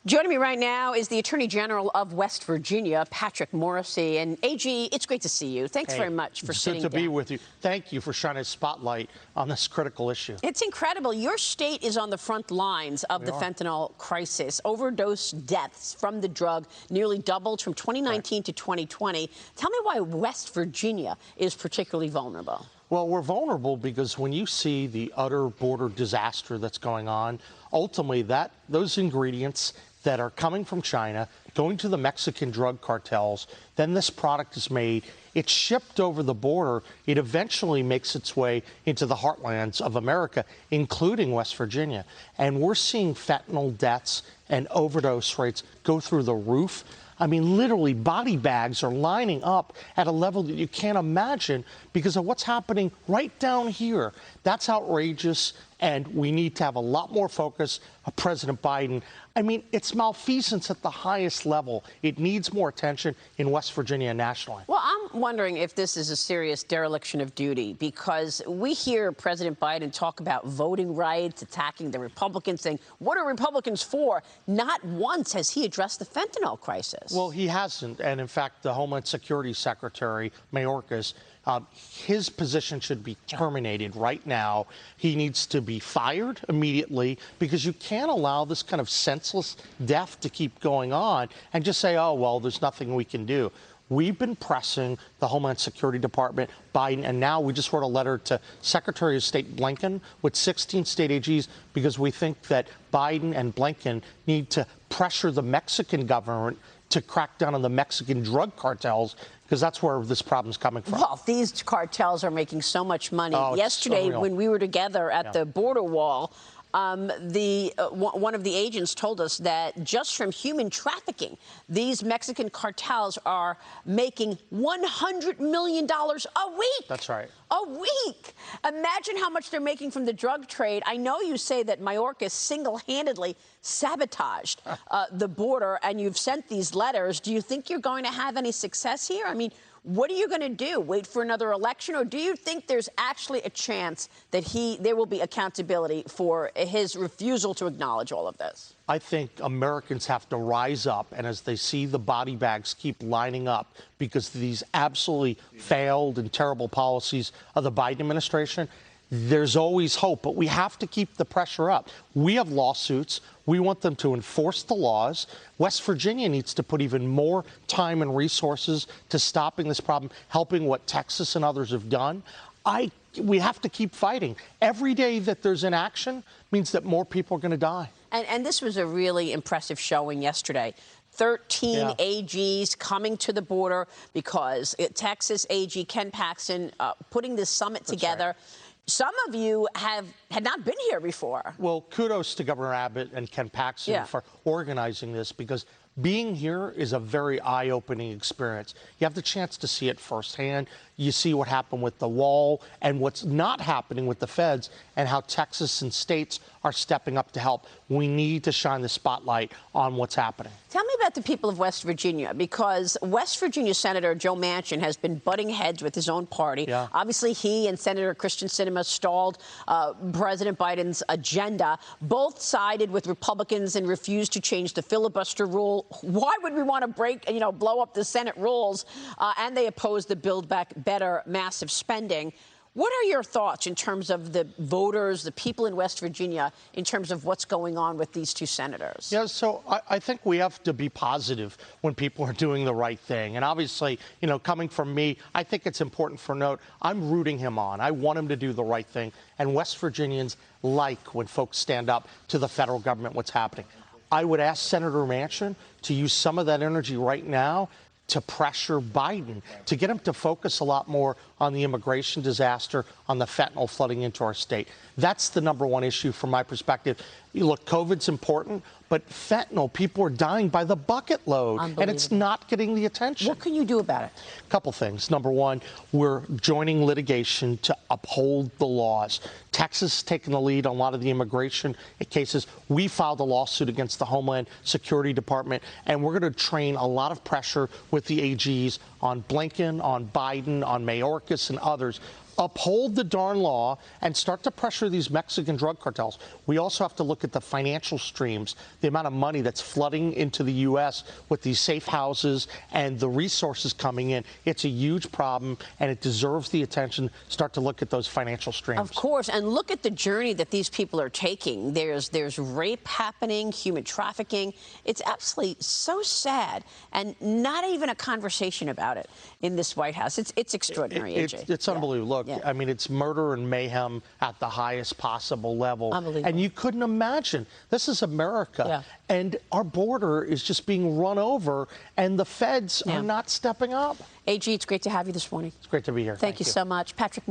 Joining me right now is the Attorney General of West Virginia, Patrick Morrisey. And AG, it's great to see you. Thanks very much for sitting down. Good to be with you. Thank you for shining a spotlight on this critical issue. It's incredible. Your state is on the front lines of the fentanyl crisis. Overdose deaths from the drug nearly doubled from 2019 to 2020. Tell me why West Virginia is particularly vulnerable. Well, we're vulnerable because when you see the utter border disaster that's going on, ultimately those ingredients that are coming from China, going to the Mexican drug cartels, then this product is made, it's shipped over the border, it eventually makes its way into the heartlands of America, including West Virginia. And we're seeing fentanyl deaths and overdose rates go through the roof. I mean, literally, body bags are lining up at a level that you can't imagine because of what's happening right down here. That's outrageous, and we need to have a lot more focus of President Biden. I mean, it's malfeasance at the highest level. It needs more attention in West Virginia nationally. Well, I'm wondering if this is a serious dereliction of duty, because we hear President Biden talk about voting rights, attacking the Republicans, saying, what are Republicans for? Not once has he addressed the fentanyl crisis. Well, he hasn't. And in fact, the Homeland Security Secretary, Mayorkas, his position should be terminated right now. He needs to be fired immediately because you can't allow this kind of senseless death to keep going on and just say, oh, well, there's nothing we can do. We've been pressing the Homeland Security Department, Biden, and now we just wrote a letter to Secretary of State Blinken with 16 state AGs because we think that Biden and Blinken need to pressure the Mexican government to crack down on the Mexican drug cartels, because that's where this problem's coming from. Well, these cartels are making so much money. Yesterday, when we were together at the border wall, one of the agents told us that just from human trafficking, these Mexican cartels are making $100 million a week. That's right. A week. Imagine how much they're making from the drug trade. I know you say that Mayorkas single-handedly sabotaged the border, and you've sent these letters. Do you think you're going to have any success here? I mean, what are you going to do? Wait for another election? Or do you think there's actually a chance that there will be accountability for his refusal to acknowledge all of this? I think Americans have to rise up, and as they see the body bags keep lining up because of these absolutely failed and terrible policies of the Biden administration, there's always hope, but we have to keep the pressure up. We have lawsuits. We want them to enforce the laws. West Virginia needs to put even more time and resources to stopping this problem, helping what Texas and others have done. We have to keep fighting. Every day that there's inaction means that more people are going to die. And this was a really impressive showing yesterday. 13 AGs coming to the border because Texas AG Ken Paxton putting this summit together. Right. Some of you had not been here before. Well, kudos to Governor Abbott and Ken Paxton for organizing this, because being here is a very eye-opening experience. You have the chance to see it firsthand. You see what happened with the wall and what's not happening with the feds and how Texas and states are stepping up to help. We need to shine the spotlight on what's happening. Tell me about the people of West Virginia, because West Virginia Senator Joe Manchin has been butting heads with his own party. Obviously, he and Senator Christian Sinema stalled President Biden's agenda. Both sided with Republicans and refused to change the filibuster rule. Why would we want to blow up the Senate rules? And they opposed the Build Back Better massive spending. What are your thoughts in terms of the voters, the people in West Virginia, in terms of what's going on with these two senators? Yeah, so I think we have to be positive when people are doing the right thing. And obviously, coming from me, I think it's important for note, I'm rooting him on. I want him to do the right thing. And West Virginians like when folks stand up to the federal government, what's happening. I would ask Senator Manchin to use some of that energy right now to pressure Biden, to get him to focus a lot more on the immigration disaster, on the fentanyl flooding into our state. That's the number one issue from my perspective. Look, COVID's important, but fentanyl, people are dying by the bucket load, and it's not getting the attention. What can you do about it? A couple things. Number one, we're joining litigation to uphold the laws. Texas has taken the lead on a lot of the immigration cases. We filed a lawsuit against the Homeland Security Department, and we're going to train a lot of pressure with the AGs on Blinken, on Biden, on Mayorkas, and others. uphold the darn law and start to pressure these Mexican drug cartels. We also have to look at the financial streams, the amount of money that's flooding into the U.S. with these safe houses and the resources coming in. It's a huge problem, and it deserves the attention. Start to look at those financial streams. Of course, and look at the journey that these people are taking. There's rape happening, human trafficking. It's absolutely so sad, and not even a conversation about it in this White House. It's extraordinary, AJ. It's unbelievable. Look, I mean, it's murder and mayhem at the highest possible level. Unbelievable. And you couldn't imagine. This is America. And our border is just being run over, and the feds are not stepping up. AG, it's great to have you this morning. It's great to be here. Thank you so much. Patrick